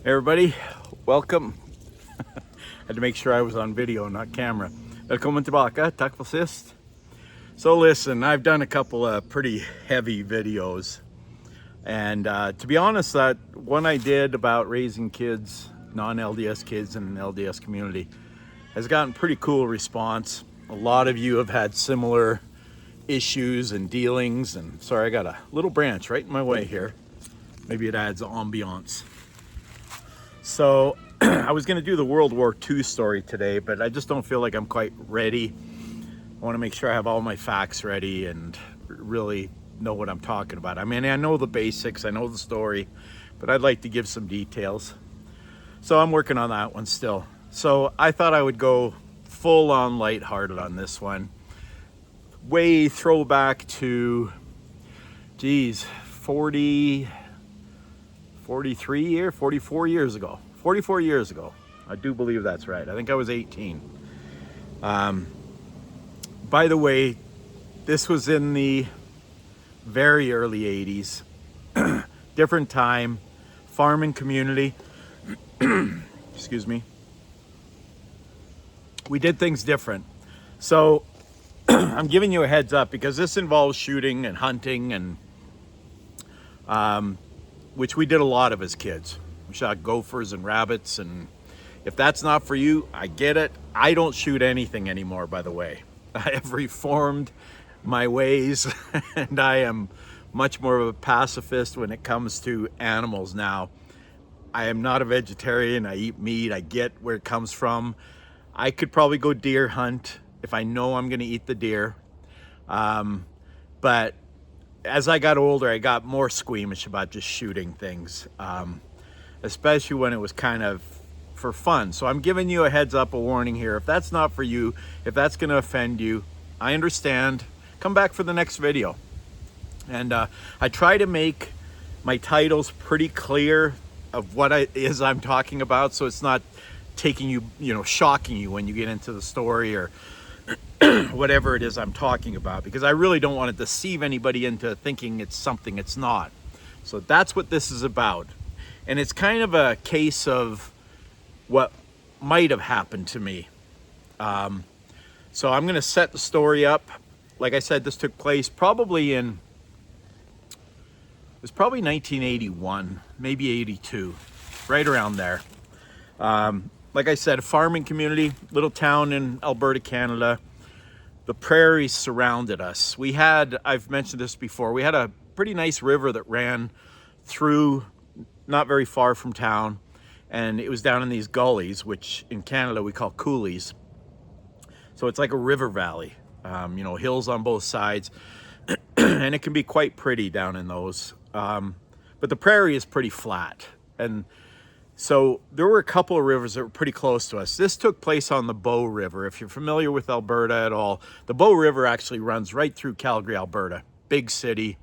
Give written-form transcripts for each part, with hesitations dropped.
Hey everybody, welcome. Had to make sure I was on video, not camera. Välkommen tillbaka, tack för sist. So listen, I've done a couple of pretty heavy videos. And to be honest, that one I did about raising kids, non-LDS kids in an LDS community, has gotten pretty cool response. A lot of you have had similar issues and dealings. And sorry, I got a little branch right in my way here. Maybe it adds ambiance. So I was going to do the World War II story today, but I just don't feel like I'm quite ready. I want to make sure I have all my facts ready and really know what I'm talking about. I mean, I know the basics, I know the story, but I'd like to give some details. So I'm working on that one still. So I thought I would go full on lighthearted on this one. Way throwback to, geez, 44 years ago. 44 years ago. I do believe that's right. I think I was 18. By the way, this was in the very early 80s. Different time, farming community. Excuse me. We did things different. So I'm giving you a heads up because this involves shooting and hunting and which we did a lot of as kids. We shot gophers and rabbits, and if that's not for you, I get it. I don't shoot anything anymore, by the way. I have reformed my ways and I am much more of a pacifist when it comes to animals now. I am not a vegetarian. I eat meat. I get where it comes from. I could probably go deer hunt if I know I'm going to eat the deer. But as I got older, I got more squeamish about just shooting things, especially when it was kind of for fun. So I'm giving you a heads up, a warning here. If that's not for you, if that's going to offend you, I understand. Come back for the next video. And I try to make my titles pretty clear of what I'm talking about, so it's not taking you, shocking you when you get into the story or whatever it is I'm talking about, because I really don't want to deceive anybody into thinking it's something it's not. So that's what this is about. And it's kind of a case of what might have happened to me. So I'm going to set the story up. Like I said, this took place probably it was probably 1981, maybe 82, right around there. Like I said, a farming community, little town in Alberta, Canada. The prairies surrounded us. I've mentioned this before, we had a pretty nice river that ran through not very far from town, and it was down in these gullies, which in Canada we call coulees. So it's like a river valley, hills on both sides, and it can be quite pretty down in those. But the prairie is pretty flat, and so there were a couple of rivers that were pretty close to us. This took place on the Bow River. If you're familiar with Alberta at all, the Bow River actually runs right through Calgary, Alberta. Big city.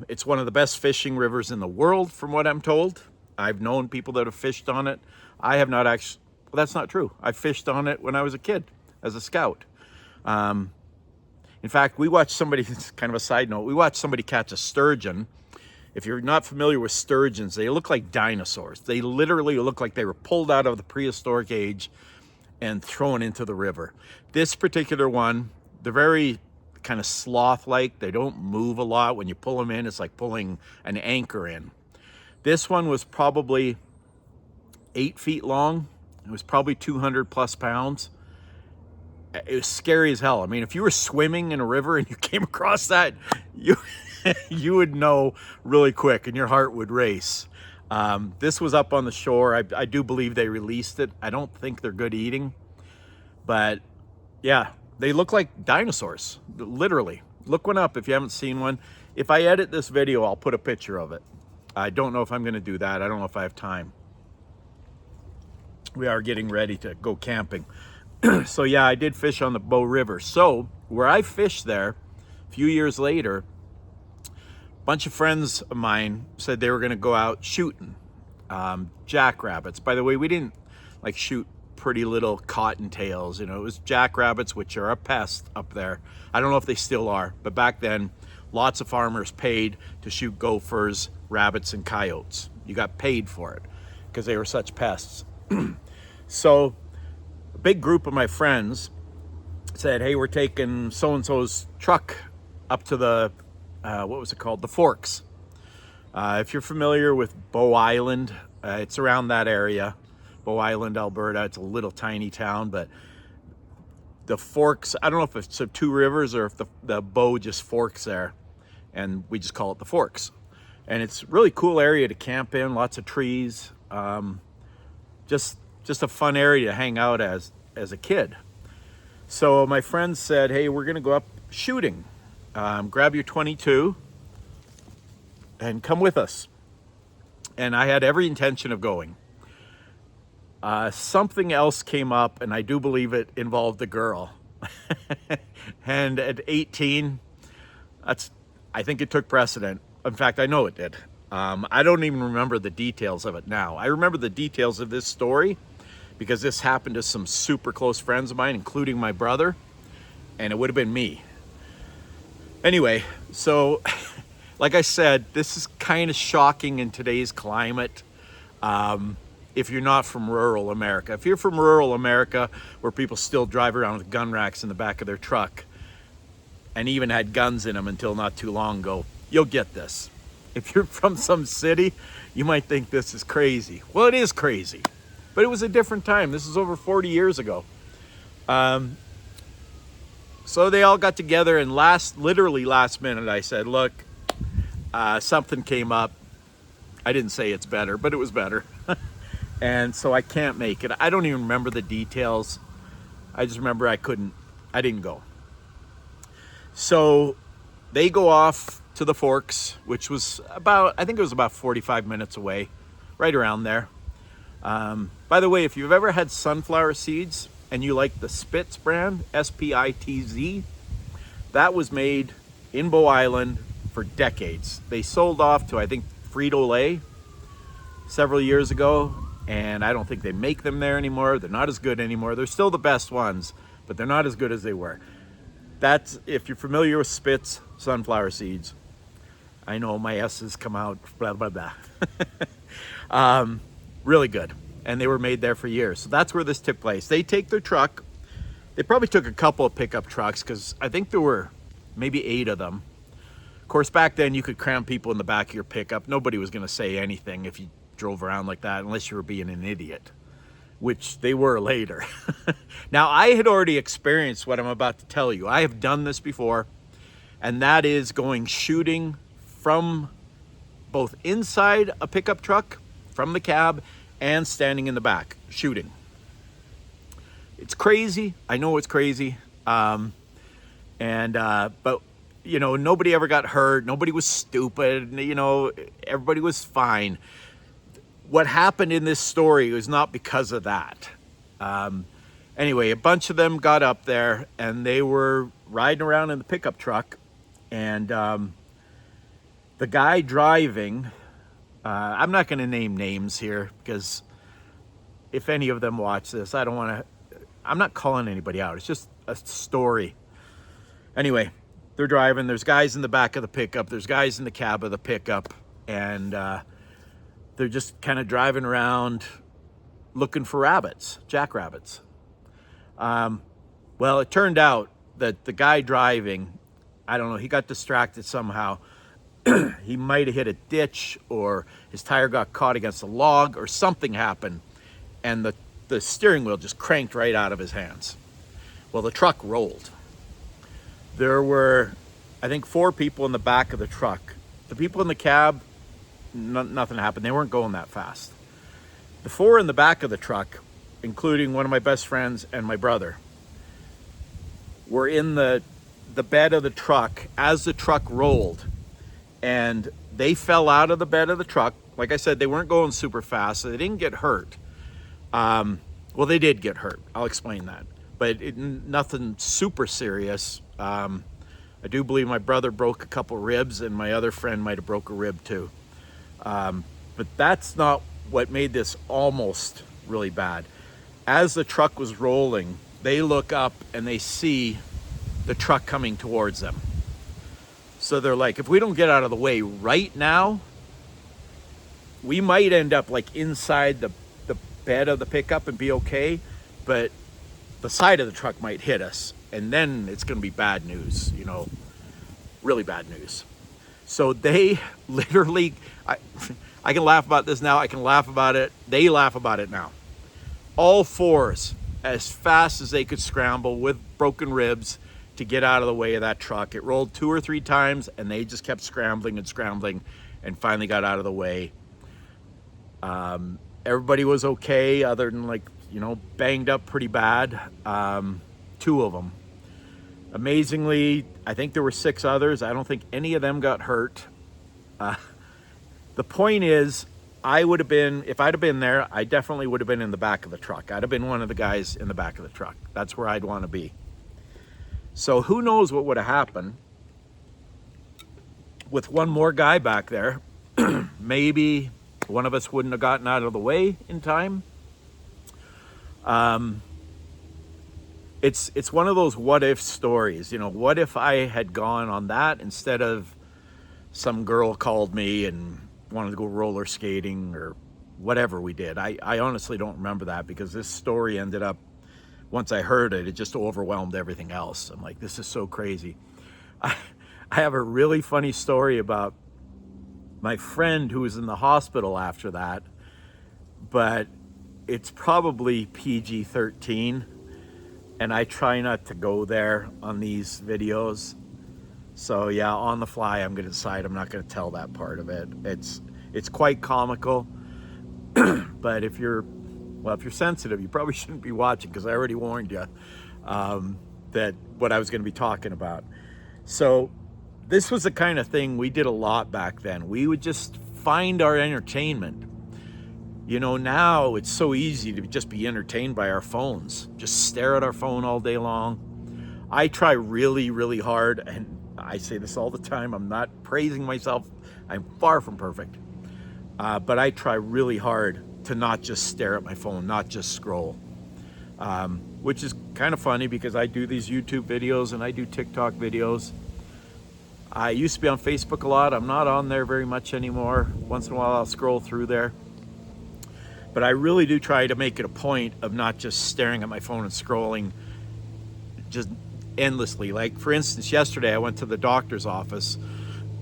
It's one of the best fishing rivers in the world, from what I'm told. I've known people that have fished on it. I have not actually, well, that's not true. I fished on it when I was a kid as a scout. In fact, we watched somebody, it's kind of a side note, we watched somebody catch a sturgeon. If you're not familiar with sturgeons, they look like dinosaurs. They literally look like they were pulled out of the prehistoric age and thrown into the river. This particular one, they're very kind of sloth-like. They don't move a lot. When you pull them in, it's like pulling an anchor in. This one was probably 8 feet long. It was probably 200 plus pounds. It was scary as hell. I mean, if you were swimming in a river and you came across that, you would know really quick and your heart would race. This was up on the shore. I do believe they released it. I don't think they're good eating, but yeah, they look like dinosaurs, literally. Look one up if you haven't seen one. If I edit this video, I'll put a picture of it. I don't know if I'm going to do that. I don't know if I have time. We are getting ready to go camping. So yeah, I did fish on the Bow River. So where I fished there, a few years later, a bunch of friends of mine said they were going to go out shooting jackrabbits. By the way, we didn't like shoot pretty little cottontails. It was jackrabbits, which are a pest up there. I don't know if they still are, but back then, lots of farmers paid to shoot gophers, rabbits, and coyotes. You got paid for it. because they were such pests. So a big group of my friends said, hey, we're taking so-and-so's truck up to the, what was it called? The Forks. If you're familiar with Bow Island, it's around that area. Bow Island, Alberta. It's a little tiny town, but the Forks, I don't know if it's the two rivers or if the Bow just forks there, and we just call it the Forks. And it's a really cool area to camp in, lots of trees, just a fun area to hang out as a kid. So my friends said, hey, we're gonna go up shooting. Grab your .22 and come with us. And I had every intention of going. Something else came up, and I do believe it involved a girl. And at 18, I think it took precedent. In fact, I know it did. I don't even remember the details of it now. I remember the details of this story because this happened to some super close friends of mine, including my brother, and it would have been me. Anyway, so like I said, this is kind of shocking in today's climate. If you're not from rural America. If you're from rural America, where people still drive around with gun racks in the back of their truck and even had guns in them until not too long ago, you'll get this. If you're from some city, you might think this is crazy. Well, it is crazy, but it was a different time. This is over 40 years ago. So they all got together, and literally last minute, I said, look, something came up. I didn't say it's better, but it was better. And so I can't make it. I don't even remember the details. I just remember I didn't go. So they go off to the Forks, which was I think it was about 45 minutes away, right around there. By the way, if you've ever had sunflower seeds and you like the Spitz brand, S-P-I-T-Z, that was made in Bow Island for decades. They sold off to, I think, Frito-Lay several years ago, and I don't think they make them there anymore. They're not as good anymore. They're still the best ones, but they're not as good as they were. That's, if you're familiar with Spitz sunflower seeds. I know my S's come out, blah, blah, blah. Really good. And they were made there for years. So that's where this took place. They take their truck. They probably took a couple of pickup trucks because I think there were maybe 8 of them. Of course, back then you could cram people in the back of your pickup. Nobody was going to say anything if you drove around like that unless you were being an idiot, which they were later. Now, I had already experienced what I'm about to tell you. I have done this before, and that is going shooting from both inside a pickup truck, from the cab, and standing in the back, shooting. It's crazy. I know it's crazy. But, you know, nobody ever got hurt. Nobody was stupid. You know, everybody was fine. What happened in this story was not because of that. Anyway, a bunch of them got up there and they were riding around in the pickup truck, and the guy driving, I'm not going to name names here because if any of them watch this, I'm not calling anybody out. It's just a story. Anyway, they're driving. There's guys in the back of the pickup. There's guys in the cab of the pickup, and they're just kind of driving around looking for rabbits, jackrabbits. Well, it turned out that the guy driving, I don't know, he got distracted somehow. He might have hit a ditch, or his tire got caught against a log, or something happened, and the steering wheel just cranked right out of his hands. Well, the truck rolled. There were, I think, 4 people in the back of the truck. The people in the cab, nothing happened. They weren't going that fast. The 4 in the back of the truck, including one of my best friends and my brother, were in the bed of the truck as the truck rolled, and they fell out of the bed of the truck. Like I said, they weren't going super fast, so they didn't get hurt. Well, they did get hurt. I'll explain that, but nothing super serious. I do believe my brother broke a couple ribs, and my other friend might have broke a rib too. But that's not what made this almost really bad. As the truck was rolling, they look up and they see the truck coming towards them. So they're like, if we don't get out of the way right now, we might end up like inside the bed of the pickup and be okay, but the side of the truck might hit us, and then it's going to be bad news, you know, really bad news. So they literally, I can laugh about this now, I can laugh about it, they laugh about it now. All fours, as fast as they could scramble with broken ribs to get out of the way of that truck. It rolled 2 or 3 times, and they just kept scrambling and scrambling, and finally got out of the way. Everybody was okay, other than, like, you know, banged up pretty bad. 2 of them. Amazingly, I think there were 6 others. I don't think any of them got hurt. The point is, I would have been, if I'd have been there, I definitely would have been in the back of the truck. I'd have been one of the guys in the back of the truck. That's where I'd want to be. So who knows what would have happened with one more guy back there. Maybe one of us wouldn't have gotten out of the way in time. It's one of those what if stories, you know. What if I had gone on that instead of some girl called me and wanted to go roller skating or whatever we did. I honestly don't remember that, because this story ended up, once I heard it, it just overwhelmed everything else. I'm like, this is so crazy. I have a really funny story about my friend who was in the hospital after that, but it's probably PG-13, and I try not to go there on these videos. So yeah, on the fly, I'm gonna decide I'm not gonna tell that part of it. It's quite comical, but if you're sensitive, you probably shouldn't be watching, because I already warned you that what I was gonna be talking about. So this was the kind of thing we did a lot back then. We would just find our entertainment. You know, now it's so easy to just be entertained by our phones. Just stare at our phone all day long. I try really, really hard, and I say this all the time, I'm not praising myself. I'm far from perfect. But I try really hard to not just stare at my phone, not just scroll. Which is kind of funny, because I do these YouTube videos and I do TikTok videos. I used to be on Facebook a lot. I'm not on there very much anymore. Once in a while I'll scroll through there. But I really do try to make it a point of not just staring at my phone and scrolling just endlessly. Like, for instance, yesterday I went to the doctor's office,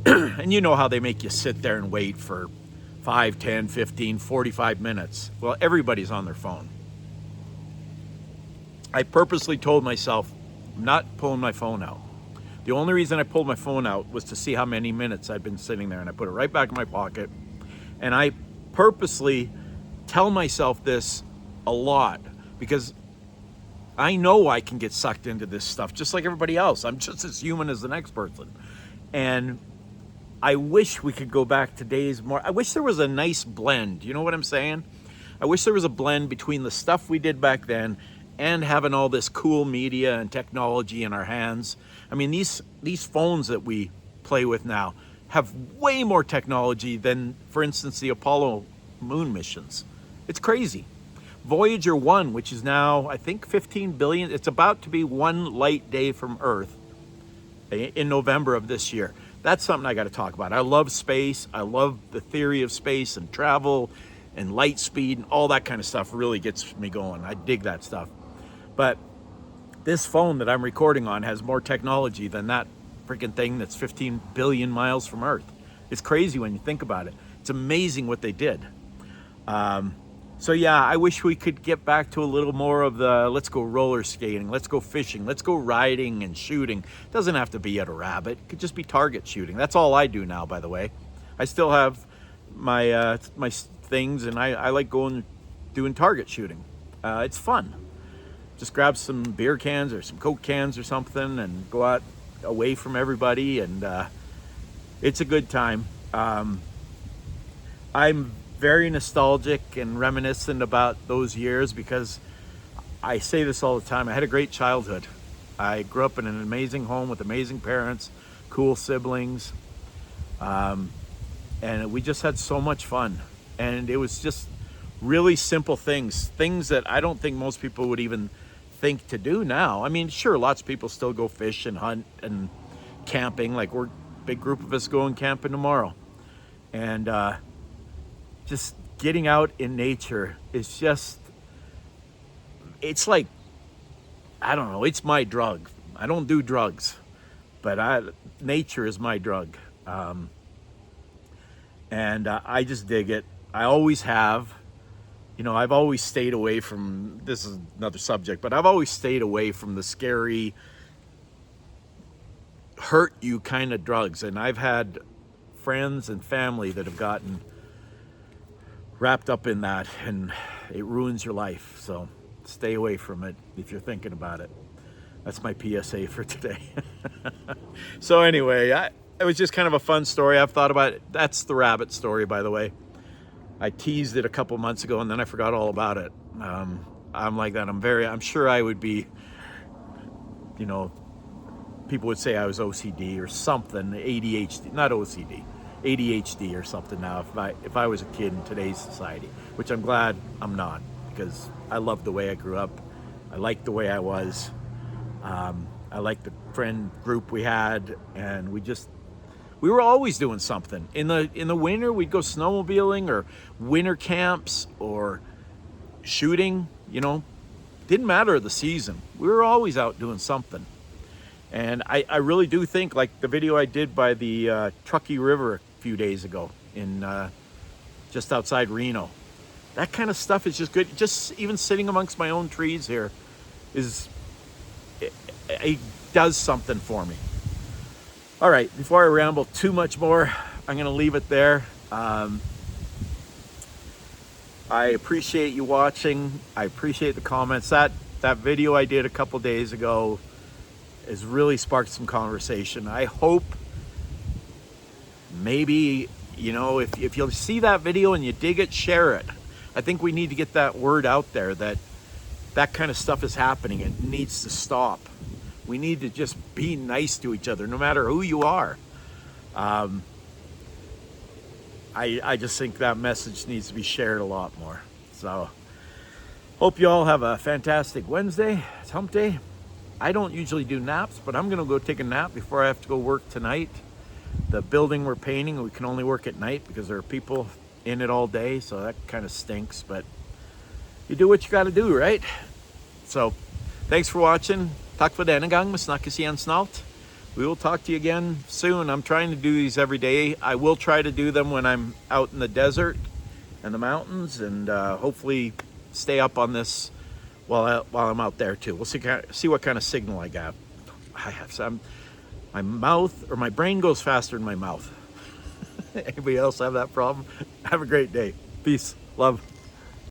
and you know how they make you sit there and wait for 5, 10, 15, 45 minutes. Well, everybody's on their phone. I purposely told myself, I'm not pulling my phone out. The only reason I pulled my phone out was to see how many minutes I'd been sitting there, and I put it right back in my pocket. And I purposely tell myself this a lot, because I know I can get sucked into this stuff just like everybody else. I'm just as human as the next person. And I wish we could go back to days more. I wish there was a nice blend. You know what I'm saying? I wish there was a blend between the stuff we did back then and having all this cool media and technology in our hands. I mean, these phones that we play with now have way more technology than, for instance, the Apollo moon missions. It's crazy. Voyager 1, which is now, I think, 15 billion, it's about to be 1 light day from Earth in November of this year. That's something I got to talk about. I love space. I love the theory of space and travel and light speed, and all that kind of stuff really gets me going. I dig that stuff. But this phone that I'm recording on has more technology than that freaking thing that's 15 billion miles from Earth. It's crazy when you think about it. It's amazing what they did. So yeah, I wish we could get back to a little more of the, let's go roller skating, let's go fishing, let's go riding and shooting. It doesn't have to be at a rabbit. It could just be target shooting. That's all I do now, by the way. I still have my my things, and I like going doing target shooting. It's fun. Just grab some beer cans or some Coke cans or something and go out away from everybody, and it's a good time. I'm very nostalgic and reminiscent about those years, because I say this all the time. I had a great childhood. I grew up in an amazing home with amazing parents, cool siblings, and we just had so much fun. And it was just really simple things that I don't think most people would even think to do now. I mean, sure, lots of people still go fish and hunt and camping. Like, we're a big group of us going camping tomorrow. And just getting out in nature is just, it's like, I don't know, it's my drug. I don't do drugs, but nature is my drug. And I just dig it. I always have. You know, I've always stayed away from, this is another subject, but I've always stayed away from the scary, hurt you kind of drugs. And I've had friends and family that have gotten wrapped up in that, and it ruins your life. So stay away from it if you're thinking about it. That's my PSA for today. So anyway, it was just kind of a fun story. I've thought about it. That's the rabbit story, by the way. I teased it a couple months ago and then I forgot all about it. I'm like that. I'm sure I would be, you know, people would say I was OCD or something, ADHD, not OCD, ADHD or something now if I was a kid in today's society, which I'm glad I'm not, because I love the way I grew up. I liked the way I was. I liked the friend group we had, and we were always doing something. In the winter, we'd go snowmobiling or winter camps or shooting, you know. Didn't matter the season. We were always out doing something. And I really do think, like the video I did by the Truckee River a few days ago in just outside Reno, that kind of stuff is just good. Just even sitting amongst my own trees here it does something for me. All right, before I ramble too much more, I'm going to leave it there. I appreciate you watching. I appreciate the comments. That video I did a couple days ago has really sparked some conversation. I hope maybe, you know, if you'll see that video and you dig it, share it. I think we need to get that word out there that kind of stuff is happening. It needs to stop. We need to just be nice to each other, no matter who you are. I just think that message needs to be shared a lot more. So, hope you all have a fantastic Wednesday. It's hump day. I don't usually do naps, but I'm gonna go take a nap before I have to go work tonight. The building we're painting, we can only work at night because there are people in it all day, so that kind of stinks, but you do what you gotta do, right? So, thanks for watching. Tack för denna gång, men snackas igen snart. We will talk to you again soon. I'm trying to do these every day. I will try to do them when I'm out in the desert and the mountains, and hopefully stay up on this while I'm out there too. We'll see what kind of signal I got. I have some. My mouth, or my brain goes faster than my mouth. Anybody else have that problem? Have a great day. Peace. Love.